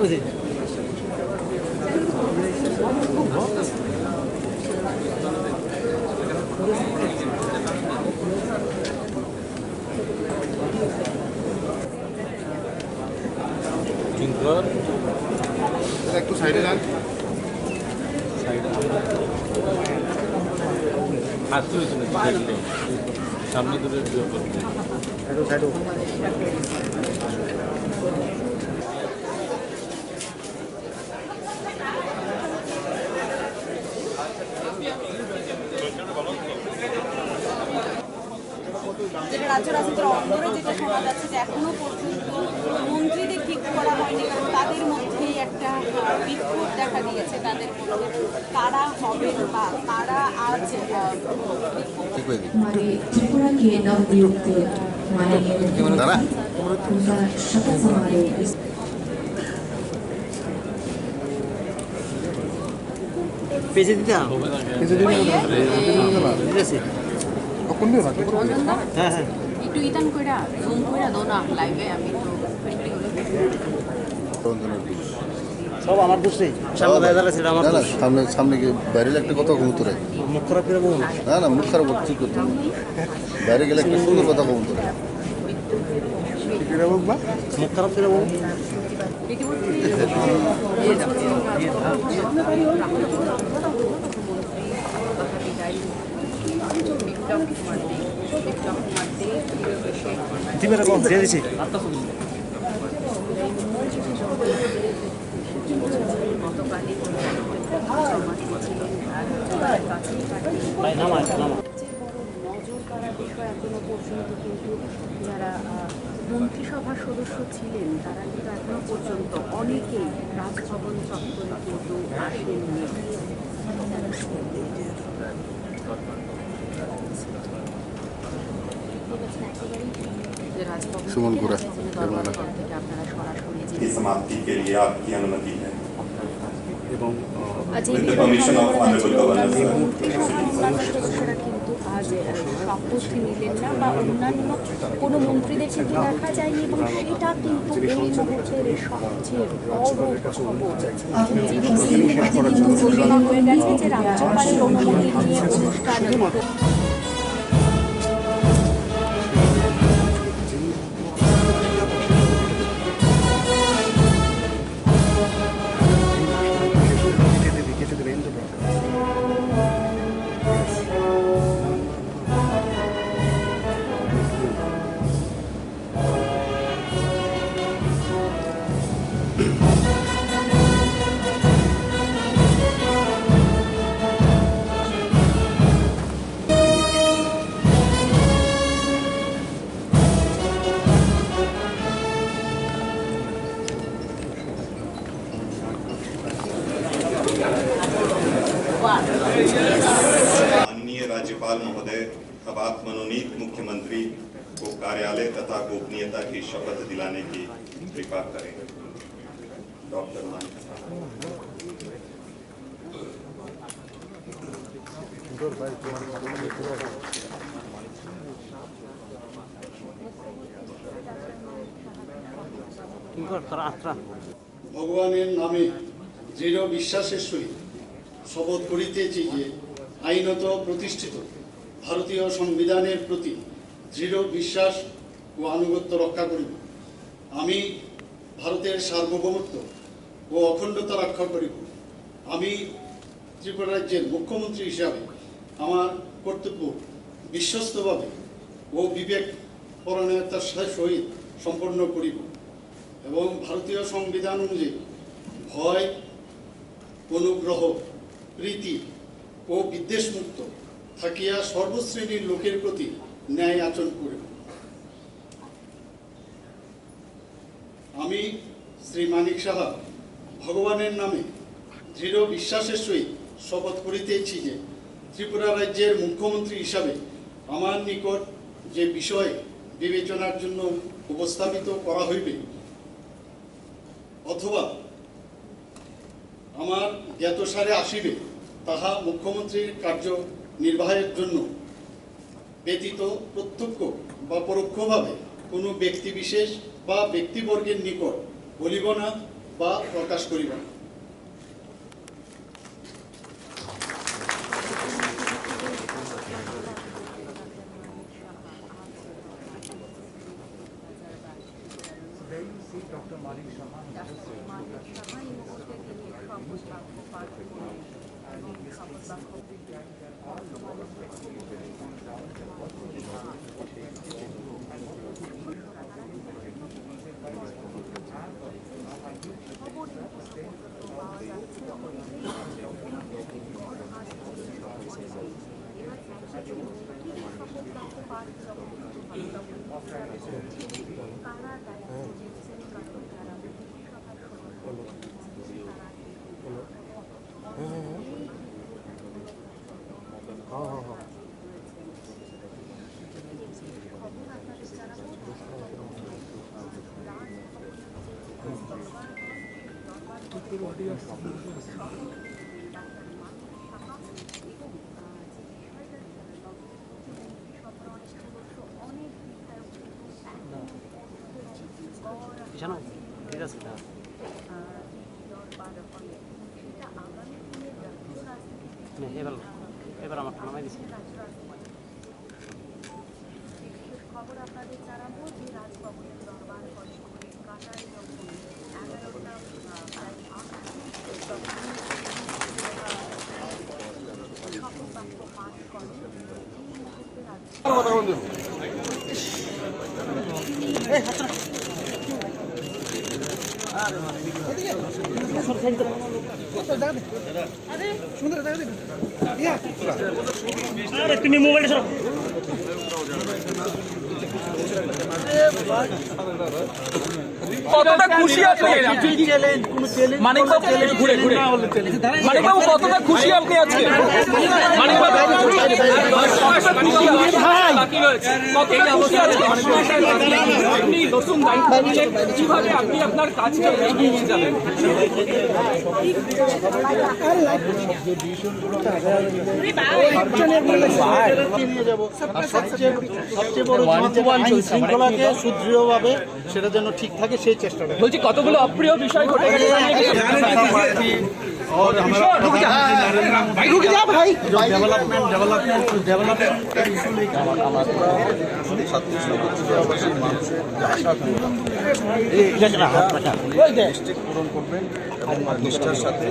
করেছি। একটু সাইডে যান। সামনে দূরে যেটা রাজ্য রাজনীতির অন্দরে যেটা শোনা যাচ্ছে যে এখনো পর্যন্ত মন্ত্রীদের ঠিক করা হয়নি, কারণ তাদের মধ্যেই একটা বিক্ষোভ দেখা দিয়েছে তাদের মধ্যে। কারা হবেন বা কারা আজ हमारे त्रिपुरा के नवनियुक्त माननीय मुख्यमंत्री उनका शपथ समारोह পেঁচে দিতে হ্যাঁ হ্যাঁ একটু ইতান কইরা জুম কইরা দো না লাইভে, আমি তো সব আমার দোষেই। সামনে দাঁড়িয়ে দাঁড়াচ্ছে, এটা আমার না না, দোষ। সামনে সামনে গিয়ে বাইরে একটা কথা কমতো রে। মুখ খারাপ করে বলুন। না না, মুখ খারাপ ঠিক করতে বাইরে গেলে একটা সুন্দর কথা কমতো রে। মুখ খারাপ করে বলুন। দিবেন কম দিয়ে দিছি। নামা নামা নজর কাড়ার বিষয় এখনো পর্যন্ত কিন্তু যারা মন্ত্রিসভার সদস্য ছিলেন তারা কিন্তু এখনো পর্যন্ত অনেকেই রাজভবন চত্বরে কিন্তু আসেননি। সুমন গোড়া আপনারা সরাসরি যে की समाप्ति के लिए आपकी अनुमति है। এবং With the permission of Honorable Governor, sir. অন্যান্য সদস্যরা কিন্তু আজ শপথ নিলেন না বা অন্যান্য কোনো মন্ত্রীদের কিন্তু দেখা যায়নি, এবং সেটা কিন্তু এই মুহূর্তের সবচেয়ে বড় খবর। কিন্তু ঘোষণা হয়ে গেছে যে রাজ্যপালের অনুমতি নিয়ে অনুষ্ঠান माननीय राज्यपाल महोदय, अब आप मनोनीत मुख्यमंत्री को कार्यालय तथा गोपनीयता की शपथ दिलाने की कृपा करें। डॉक्टर मानिक ভগবানের নামে দৃঢ় বিশ্বাসের সহিত শপথ করিতেছি যে আইনত প্রতিষ্ঠিত ভারতীয় সংবিধানের প্রতি দৃঢ় বিশ্বাস ও আনুগত্য রক্ষা করিব। আমি ভারতের সার্বভৌমত্ব ও অখণ্ডতা রক্ষা করিব। আমি ত্রিপুরা রাজ্যের মুখ্যমন্ত্রী হিসাবে আমার কর্তব্য বিশ্বস্তভাবে ও বিবেক পরায়ণতার সহিত সম্পন্ন করিব এবং ভারতীয় সংবিধান অনুযায়ী ভয়, অনুগ্রহ, প্রীতি ও বিদ্বেষমুক্ত থাকিয়া সর্বশ্রেণীর লোকের প্রতি ন্যায় আচরণ করিব। আমি শ্রী মানিক সাহা ভগবানের নামে দৃঢ় বিশ্বাসের সহিত শপথ করিতেছি যে ত্রিপুরা রাজ্যের মুখ্যমন্ত্রী হিসাবে আমার নিকট যে বিষয় বিবেচনার জন্য উপস্থাপিত করা হইবে অথবা আমার জ্ঞাতসারে আসিবে তাহা মুখ্যমন্ত্রীর কার্য নির্বাহের জন্য ব্যতীত প্রত্যক্ষ বা পরোক্ষভাবে কোনো ব্যক্তিবিশেষ বা ব্যক্তিবর্গের নিকট বলিব না বা প্রকাশ করিব না। এবার আমার নামাই দিচ্ছি। খবর আপনাদের জানাবো যে রাজভবনের দরবার হলে কাটার 11টা পাঠ করে তুমি মোবাইলটা সরো। কতটা খুশি আপনি মানিকবাবু ঘুরে ঘুরে মানিকবাবু কতটা খুশি আপনি আজকে মানিকবাবু আপনি নতুন দায়িত্ব নিলেন কিভাবে আপনি আপনার কাজকে এগিয়ে নিয়ে যাবেন? সবচেয়ে বড় শৃঙ্খলাকে সুদৃঢ়ভাবে সেটা যেন ঠিক থাকে সেই চেষ্টা করে। বলছি কতগুলো অপ্রিয় বিষয় ঘটে গেছে পূরণ করবেন এবং নিষ্ঠার সাথে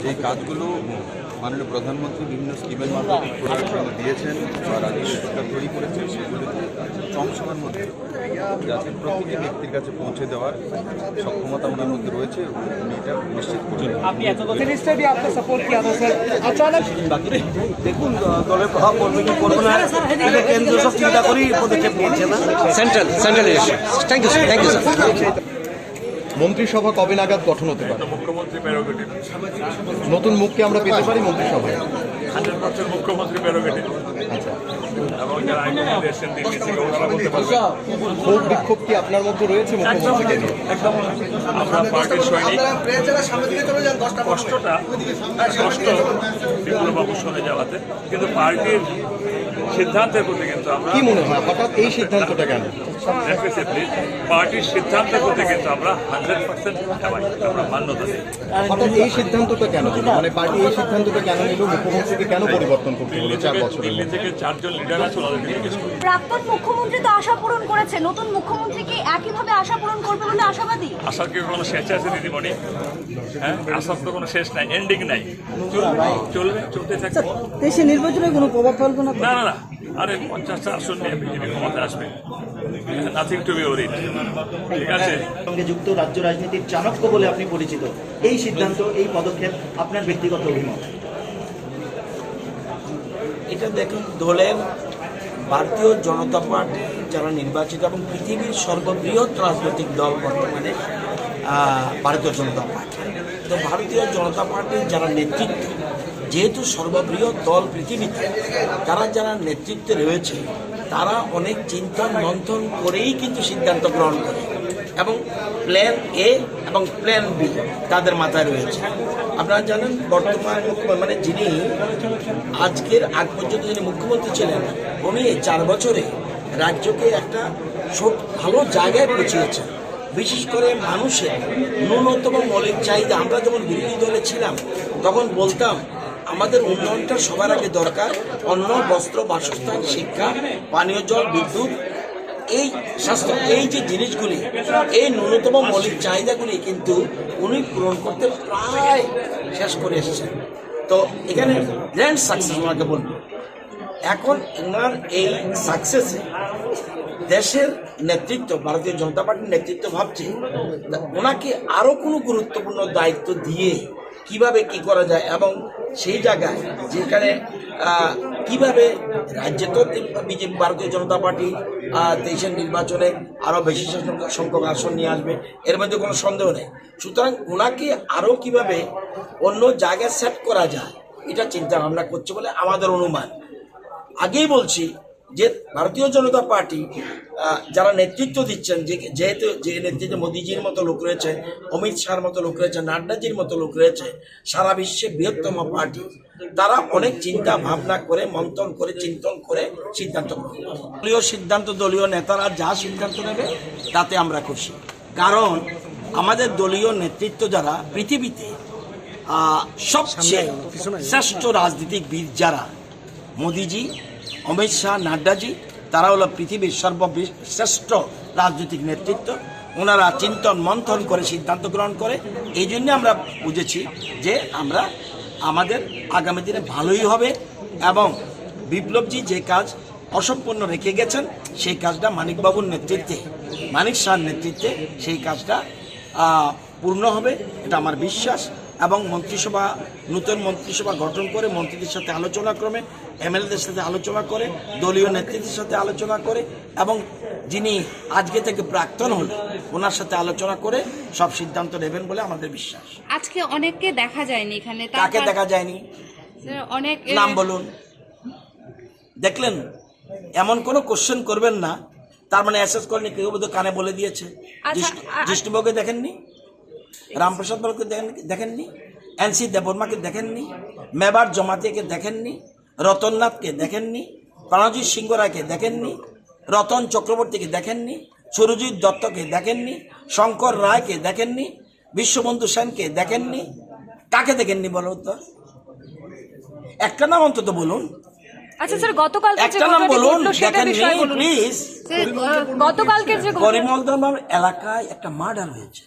এই কাজগুলো মাননীয় প্রধানমন্ত্রী বিভিন্ন স্কিমের মাধ্যমে দিয়েছেন বা রাজ্য সরকার তৈরি করেছেন, সেগুলোকে কম সময়ের মধ্যে যাতে প্রতিটি ব্যক্তির কাছে পৌঁছে দেওয়ার সক্ষমতা ওনার মধ্যে রয়েছে, উনি এটা নিশ্চিত করছেন। দেখুন দলের প্রভাব পড়বে কি করবে না, কেন্দ্রীয় সব চিন্তা করেই পদক্ষেপ নিয়েছে না, সেন্ট্রাল এসে। Thank you sir. মন্ত্রিসভা কবে নাগাদ গঠন হতে পারে? মুখ্যমন্ত্রী প্রেরোগেটিভ, নতুন মুখকে আমরা পেতে পারি মন্ত্রিসভায়? 100% মুখ্যমন্ত্রী প্রেরোগেটিভ। আচ্ছা, এবং যারা আইনমন্ত্রী এসেছেন দিল্লি থেকে ওনারা বলতে পারবেন। ক্ষোভ বিক্ষোভ কি আপনার মধ্যে রয়েছে মুখ্যমন্ত্রীকে নিয়ে? একদম আমরা পার্টির সৈনিক, কষ্ট বিপ্লববাবু সরে যাওয়াতে, কিন্তু পার্টির সিদ্ধান্তের প্রতি কিন্তু আমরা কি মনে হয় হঠাৎ এই সিদ্ধান্তটা কেন? পার্টির সিদ্ধান্তের প্রতি কিন্তু আমরা 100% আমরা মান্যতা দিই। হঠাৎ এই সিদ্ধান্তটা কেন হলো? মানে পার্টি এই সিদ্ধান্তটা কেন নিল? মুখ্যমন্ত্রীকে কেন পরিবর্তন করতে হলো 4 বছরের দিল্লি মধ্যে? থেকে 4 জন লিডার আছে, ওনাদেরকে জিজ্ঞেস করি। প্রাক্তন মুখ্যমন্ত্রী তো আশা পূরণ করেছে, নতুন মুখ্যমন্ত্রী কি একইভাবে আশা পূরণ করবে বলে আশাবাদী? আশার কি কোনো শেষ আছে দিদিমণি? হ্যাঁ, আশার তো কোনো শেষ নাই, এন্ডিং নাই, চলবে চলতে থাকবে। দেশে নির্বাচনে কোনো প্রভাব ফেলবে না? না না না, আরে 50টা আসন নিয়ে বিজেপি ক্ষমতা আসবে, নাথিং টু বি ওরিড। ঠিক আছে, সঙ্গে যুক্ত রাজ্য রাজনীতির চাণক্য বলে আপনি পরিচিত, এই সিদ্ধান্ত, এই পদক্ষেপ আপনার ব্যক্তিগত অভিমত? এটা দেখুন, দলের ভারতীয় জনতা পার্টি যারা নির্বাচিত এবং পৃথিবীর সর্ববৃহৎ রাজনৈতিক দল বর্তমানে ভারতীয় জনতা পার্টি। তো ভারতীয় জনতা পার্টির যারা নেতৃত্ব, যেহেতু সর্ববৃহৎ দল পৃথিবীতে, তারা যারা নেতৃত্বে রয়েছে তারা অনেক চিন্তন মন্থন করেই কিন্তু সিদ্ধান্ত গ্রহণ করে এবং প্ল্যান এ এবং প্ল্যান বি তাদের মাথায় রয়েছে। আপনারা জানেন বর্তমান মানে যিনি আজকের আগ পর্যন্ত যিনি মুখ্যমন্ত্রী ছিলেন, উনি 4 বছরে রাজ্যকে একটা ভালো জায়গায় পৌঁছিয়েছেন। বিশেষ করে মানুষের ন্যূনতম মৌলিক চাহিদা, আমরা যখন বিরোধী দলে ছিলাম তখন বলতাম আমাদের উন্নয়নটা সবার আগে দরকার, অন্ন, বস্ত্র, বাসস্থান, শিক্ষা, পানীয় জল, বিদ্যুৎ, এই স্বাস্থ্য, এই যে জিনিসগুলি, এই ন্যূনতম মৌলিক চাহিদাগুলি কিন্তু উনি পূরণ করতে প্রায় শেষ করে এসেছেন। তো এখানে গ্র্যান্ড সাকসেস ওনাকে বলবো। এখন ওনার এই সাকসেসে দেশের নেতৃত্ব, ভারতীয় জনতা পার্টির নেতৃত্ব ভাবছে ওনাকে আরো কোনো গুরুত্বপূর্ণ দায়িত্ব দিয়ে কিভাবে কি করা যায়, এবং সেই জায়গায় যেখানে কিভাবে রাজ্যে তো বিজেপি, ভারতীয় জনতা পার্টি 23-এর নির্বাচনে আরো বেশি সংখ্যক আসন নিয়ে আসবে, এর মধ্যে কোনো সন্দেহ নেই। সুতরাং ওনাকে আরো কিভাবে অন্য জায়গায় সেট করা যায় এটা চিন্তা ভাবনা করছে বলে আমাদের অনুমান। আগেই বলছি যে ভারতীয় জনতা পার্টি যারা নেতৃত্ব দিচ্ছেন, যেহেতু যে নেতৃত্বে মোদিজির মতো লোক রয়েছে, অমিত শাহর মতো লোক রয়েছে, নাড্ডাজির মতো লোক রয়েছে, সারা বিশ্বে বৃহত্তম পার্টি, তারা অনেক চিন্তা ভাবনা করে, মন্থন করে, চিন্তন করে সিদ্ধান্ত গ্রহণ করে। দলীয় সিদ্ধান্ত, দলীয় নেতারা যা সিদ্ধান্ত নেবে তাতে আমরা খুশি। কারণ আমাদের দলীয় নেতৃত্ব যারা পৃথিবীতে সবচেয়ে শ্রেষ্ঠ রাজনীতিবিদ, যারা মোদিজি, অমিত শাহ, নাড্ডাজি, তারা হলো পৃথিবীর সর্বশ্রেষ্ঠ রাজনৈতিক নেতৃত্ব। ওনারা চিন্তন মন্থন করে সিদ্ধান্ত গ্রহণ করে। এই জন্য আমরা বুঝেছি যে আমাদের আগামী দিনে ভালোই হবে, এবং বিপ্লবজি যে কাজ অসম্পূর্ণ রেখে গেছেন সেই কাজটা মানিকবাবুর নেতৃত্বে, মানিক শাহর নেতৃত্বে সেই কাজটা পূর্ণ হবে, এটা আমার বিশ্বাস। এবং মন্ত্রিসভা, নতুন মন্ত্রিসভা গঠন করে মন্ত্রীদের সাথে আলোচনা ক্রমে, এমএলএদের সাথে আলোচনা করে, দলীয় নেতৃত্বের সাথে আলোচনা করে, এবং যিনি আজকে থেকে প্রাক্তন হল ওনার সাথে আলোচনা করে সব সিদ্ধান্ত নেবেন বলে আমাদের বিশ্বাস। আজকে অনেককে দেখা যায়নি এখানে, কাকে দেখা যায়নি? অনেক নাম বলুন। দেখলেন, এমন কোনো কোশ্চেন করবেন না তার মানে অ্যাসেস করেনি, কেউ বোধহয় কানে বলে দিয়েছে। জিষ্ণুবাবুকে দেখেননি, রামপ্রসাদ বাবুকে দেখেননি, এনসি দেববর্মাকে দেখেননি, মেবার জমাতিয়াকে দেখেননি, রতননাথকে দেখেননি, প্রাণজিৎ সিংহ রায়কে দেখেননি, রতন চক্রবর্তীকে দেখেননি, সুরজিৎ দত্তকে দেখেননি, শঙ্কর রায়কে দেখেননি, বিশ্ববন্ধু সেনকে দেখেননি। কাকে দেখেননি বলো তো? একটা নাম অন্তত বলুন। আচ্ছা স্যার, গতকাল একটা নাম বলুন, দেখেননি প্লিজ। গতকালকে যে করিমগঞ্জ এলাকায় একটা মার্ডার হয়েছে।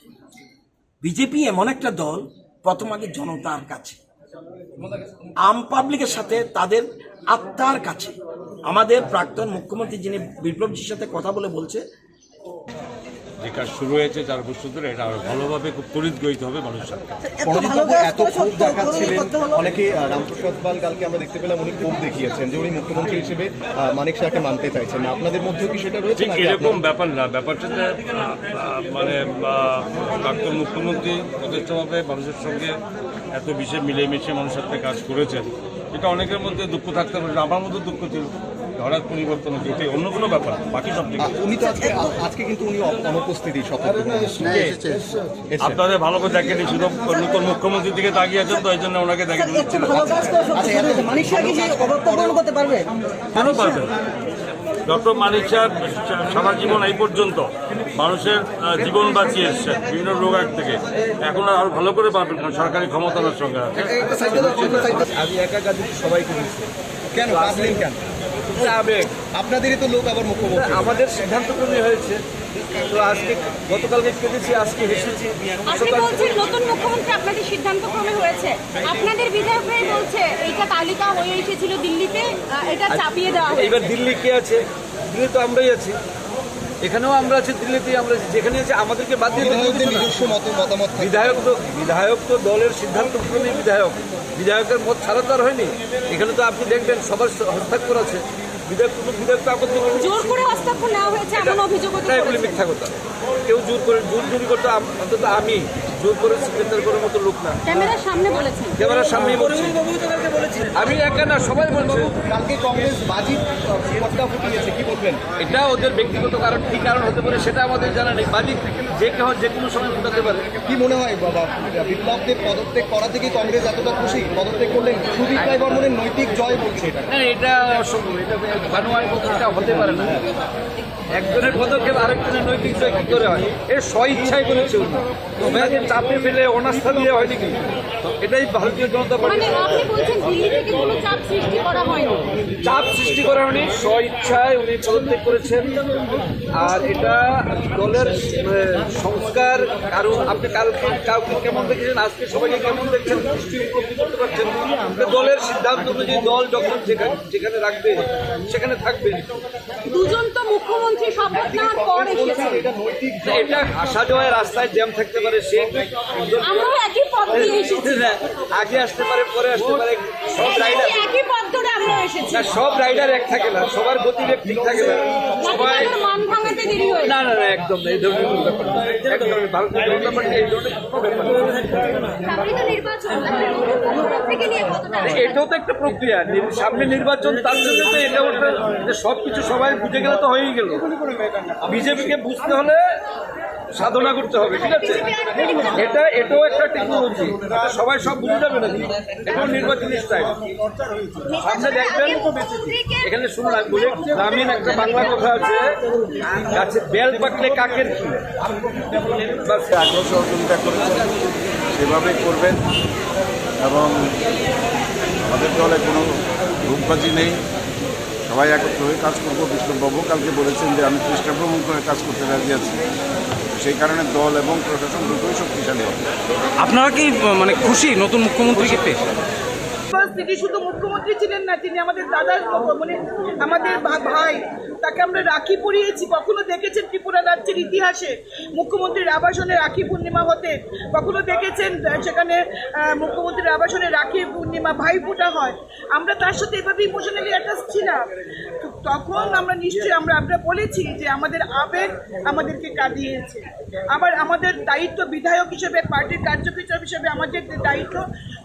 বিজেপি এমন একটা দল, প্রথম আগে জনতার কাছে, আম পাবলিকের সাথে, তাদের আত্মার কাছে। আমাদের প্রাক্তন মুখ্যমন্ত্রী যিনি বিপ্লবজির সাথে কথা বলে বলছে যে কাজ শুরু হয়েছে 4 বছর ধরে, এটা আরো ভালোভাবে খুব তড়িৎ গৃহীত হবে মানুষের সাথে। এত ক্ষোভ দেখাচ্ছিলেন অনেকে, রামপ্রসাদ পাল কালকে আমরা দেখতে পেলাম উনি ক্ষোভ দেখিয়েছেন যে উনি মুখ্যমন্ত্রী হিসেবে মানিক শাহকে মানতে চাইছেন না। আপনাদের মধ্যেও কি সেটা রয়েছে? ঠিক এরকম ব্যাপার না, ব্যাপারটা যে মানে প্রাক্তন মুখ্যমন্ত্রী যথেষ্টভাবে মানুষের সঙ্গে এত বিষয়ে মিলেমিশে মানুষের সাথে কাজ করেছেন, এটা অনেকের মধ্যে দুঃখ থাকতে পারে, আমার মধ্যে দুঃখ ছিল। হঠাৎ পরিবর্তন হচ্ছে, এটাই অন্য কোনো ব্যাপার, বাকি সব ঠিক। উনি তো আজকে কিন্তু উনি অনুপস্থিতি, আপনাদের ভালো করে দেখেনি, শুধু নতুন মুখ্যমন্ত্রীর দিকে তাকিয়ে আছেন, তো এই জন্য ওনাকে দেখে দিচ্ছিল। কেন পারবেন? ডক্টর মানিক শাহ সারা জীবন এই পর্যন্ত মানুষের জীবন বাঁচিয়ে এসছেন বিভিন্ন রোগ থেকে। এখন আর ভালো করে পারবেন, কারণ সরকারি ক্ষমতার সঙ্গে আছে। আমি একা কাজ সবাইকে দিচ্ছি, কেন আসলেন কেন? আপনাদেরই তো লোক আবার মুখ্যমন্ত্রী। আমাদের সিদ্ধান্তক্রমে হয়েছে, তো আজকে গতকালকে কেটেছি, আজকে এসেছি। আপনি বলছেন নতুন মুখ্যমন্ত্রী আপনাদের সিদ্ধান্তক্রমে হয়েছে, আপনাদের বিধায়করাই বলছে এইটা তালিকা হয়ে এসেছিল দিল্লিতে, এটা চাপিয়ে দেওয়া হয়েছে। এবার দিল্লি কে আছে? দিল্লি তো আমরাই আছি, এখানেও আমরা আছি, দিল্লিতেই আমরা আছি। যেখানে আছে আমাদেরকে বাদ দিয়ে নিজস্ব মতামত। বিধায়ক তো দলের সিদ্ধান্তক্রমে বিধায়কের মত ছাড়া তো আর হয়নি। এখানে তো আপনি দেখবেন সবার হস্তাক্ষর আছে, বিধায়ক তো আপত্তি জোর করে হস্তাক্ষর নেওয়া হয়েছে এমন অভিযোগ। এগুলি মিথ্যা কথা। কেউ জোর করতে, অন্তত আমি জোর করে সিগনেচার করার মতো লোক না। ক্যামেরার সামনে বলেছেন, ক্যামেরার সামনেই বলছি, আমি একা না, সবাই বলছে। কালকে কংগ্রেস বাজি পটকা ফুটিয়েছে, কি বলবেন? এটা ওদের ব্যক্তিগত কারণ, কি কারণ হতে পারে সেটা আমাদের জানা নেই। বাজি যে কোনো সময় ফুটাতে পারে। কি মনে হয় বাবা, বিপ্লবদের পদত্যাগ করা থেকে কংগ্রেস এতটা খুশি? পদত্যাগ করলেন, সুদীপ রায় বর্মনের নৈতিক জয় বলছে এটা। এটা অসম্ভব, এটা বানোয়ার কথা হতে পারে না। একজনের পদক্ষেপ আরেকজনের নৈতিক জয় কি করে হয়? এর স্ব ইচ্ছায় করেছে উনি, ওনাকে চাপে ফেলে অনাস্থা দিয়ে হয়নি কি? এটাই ভারতীয় জনতা পার্টি। মানে আপনি বলছেন দিল্লি থেকে কোনো চাপ সৃষ্টি করা হয়নি? চাপ সৃষ্টি করা হয়নি, স্ব ইচ্ছায় উনি পদত্যাগ করেছেন। আর এটা দলের সংস্কার। কারণ আপনি কাউকে কেমন দেখেছেন, আজকে সবাইকে কেমন দেখছেন নিশ্চয়ই উপলব্ধি করতে পারছেন। দলের সিদ্ধান্ত অনুযায়ী দল যখন যেখানে রাখবে সেখানে থাকবে। দুজন তো মুখ্যমন্ত্রী শপথ নেওয়ার পর এসেছে, এটা আসা যাওয়ায় রাস্তায় জ্যাম থাকতে পারে, সে আমরাও একই পথ দিয়ে এসেছি, আগে আসতে পারে পরে আসতে পারে। সব রাইডার একই পথ ধরে আমরা এসেছি। না, সব রাইডার এক থাকে না, সবার গতিবেগ ঠিক থাকে না। সবাই মান ভাঙাতে দেরি হয় না না না, একদম না, এই ধরনের কোনো ব্যাপার না। একদম ভারতীয় জনতা পার্টি এই ধরনের কোনো ব্যাপার না। সামনে তো নির্বাচন, থেকে নিয়ে কতটা এটাও তো একটা প্রক্রিয়া, সামনে নির্বাচন, তার জন্য তো এটা ওটা সব কিছু সবাই বুঝে গেলে তো হয়েই গেল। বিজেপিকে বুঝতে হলে সাধনা করতে হবে, ঠিক আছে? এটাও একটা টেকনোলজি, সবাই সব বুঝে যাবে না, এটাও নির্বাচনী স্টাইল। সামনে দেখবেন, এখানে শুনুন আমি বলি, গ্রামীণ একটা বাংলা কথা আছে, গাছে বেল পাকলে কাকের কি, আগ্রহ সহযোগিতা করেছেন সেভাবে করবেন। এবং আমাদের দলে কোনো গ্রুপবাজি নেই, সবাই একত্র হয়ে কাজ করবো। বিষ্ণুবাবু কালকে বলেছেন যে আমি চেষ্টা ভ্রমণ করে কাজ করতে রাজি আছি, সেই কারণে দল এবং প্রশাসন দুটোই শক্তিশালী হবে। আপনারা কি মানে খুশি নতুন মুখ্যমন্ত্রীকে পেয়ে? তিনি শুধু মুখ্যমন্ত্রী ছিলেন না, তিনি আমাদের দাদার মানে আমাদের ভাই, তাকে আমরা রাখি পরিয়েছি। কখনো দেখেছেন ত্রিপুরা রাজ্যের ইতিহাসে মুখ্যমন্ত্রীর আবাসনে রাখি পূর্ণিমা হতে? কখনো দেখেছেন সেখানে মুখ্যমন্ত্রীর আবাসনে রাখি পূর্ণিমা ভাইফোঁটা হয়? আমরা তার সাথে এভাবে ইমোশনালি অ্যাটাচ ছিলাম। তখন আমরা নিশ্চয়ই আমরা বলেছি যে আমাদের আবেগ আমাদেরকে কাঁদিয়েছে। আবার আমাদের দায়িত্ব বিধায়ক হিসেবে, পার্টির কার্যকর হিসেবে আমাদের দায়িত্ব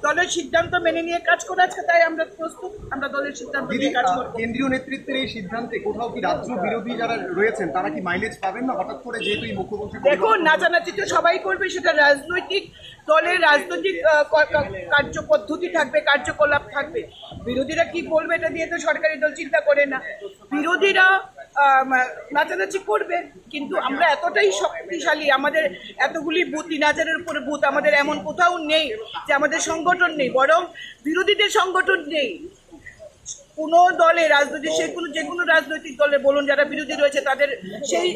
দলের সিদ্ধান্ত মেনে নিয়ে কাজ করা আছে, তাই আমরা প্রস্তুত, আমরা দলের সিদ্ধান্ত নিয়ে কাজ করব। কেন্দ্রীয় নেতৃত্বের এই সিদ্ধান্তে কোথাও কি রাজ্য বিরোধী যারা রয়েছেন তারা কি মাইলেজ পাবেন না হঠাৎ করে, যেহেতু এই মুখ্যমন্ত্রী? দেখুন, নাচানাচি তো সবাই করবে, সেটা রাজনৈতিক দলের রাজনৈতিক কার্যপদ্ধতি থাকবে, কার্যকলাপ থাকবে। বিরোধীরা কি বলবে এটা দিয়ে তো সরকারি দল চিন্তা করে না। বিরোধীরা নাচানাচি করবে, কিন্তু আমরা এতটাই শক্তিশালী, আমাদের এতগুলি বুথ, ৩,০০০-এর উপরে বুথ, আমাদের এমন কোথাও নেই যে আমাদের সংগঠন নেই, বরং বিরোধীদের সংগঠন নেই। কোনো দলে রাজনৈতিক, যে কোনো রাজনৈতিক দলে বলুন যারা বিরোধী রয়েছে, তাদের সেই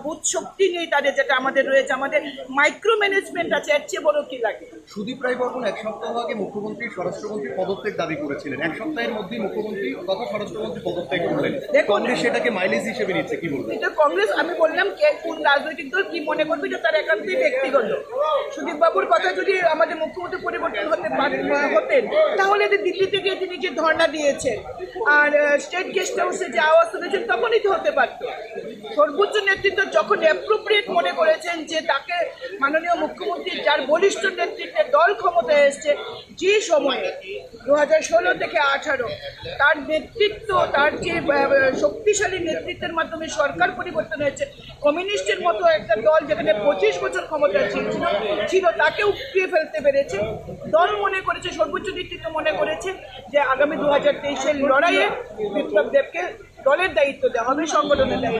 বুথ শক্তি নেই তাদের, যেটা আমাদের রয়েছে। আমাদের মাইক্রো ম্যানেজমেন্ট আছে, এর চেয়ে বড় কি লাগে? সুদীপ রায় বর্মন এক সপ্তাহ আগে মুখ্যমন্ত্রী স্বরাষ্ট্রমন্ত্রী পদত্যাগ দাবি করেছিলেন, এক সপ্তাহের মধ্যেই মুখ্যমন্ত্রী তথা স্বরাষ্ট্রমন্ত্রী পদত্যাগ করলেন। কংগ্রেস সেটাকে মাইলেজ হিসেবে নিচ্ছে, কি বলবেন? এটা কংগ্রেস, আমি বললাম কোন রাজনৈতিক দল কি মনে করবে, এটা তার একান্তই ব্যক্তিগত। সুদীপ বাবুর কথা যদি আমাদের মুখ্যমন্ত্রী পরিবর্তন হতেন, তাহলে দিল্লি থেকে তিনি যে ধর্ণা দিয়েছেন আর স্টেট গেস্ট হাউসে যে আওয়াজ তুলেছেন, তখনই তো হতে পারত। সর্বোচ্চ নেতৃত্ব যখন অ্যাপ্রোপ্রিয়েট মনে করেছেন যে তাকে মাননীয় মুখ্যমন্ত্রী, যার বলিষ্ঠ নেতৃত্বে দল ক্ষমতায় এসছে, যে সময়ে 2016 থেকে 18 তার নেতৃত্ব, তার যে শক্তিশালী নেতৃত্বের মাধ্যমে সরকার পরিবর্তন হয়েছে, কমিউনিস্টের মতো একটা দল যেখানে 25 বছর ক্ষমতায় ছিল তাকে উপড়িয়ে ফেলতে পেরেছে। দল মনে করেছে, সর্বোচ্চ নেতৃত্ব মনে করেছে যে আগামী 2023-এর লড়াইয়ে বিপ্লব দেবকে দলের দায়িত্ব দেওয়া হবে, সংগঠনের দায়িত্ব।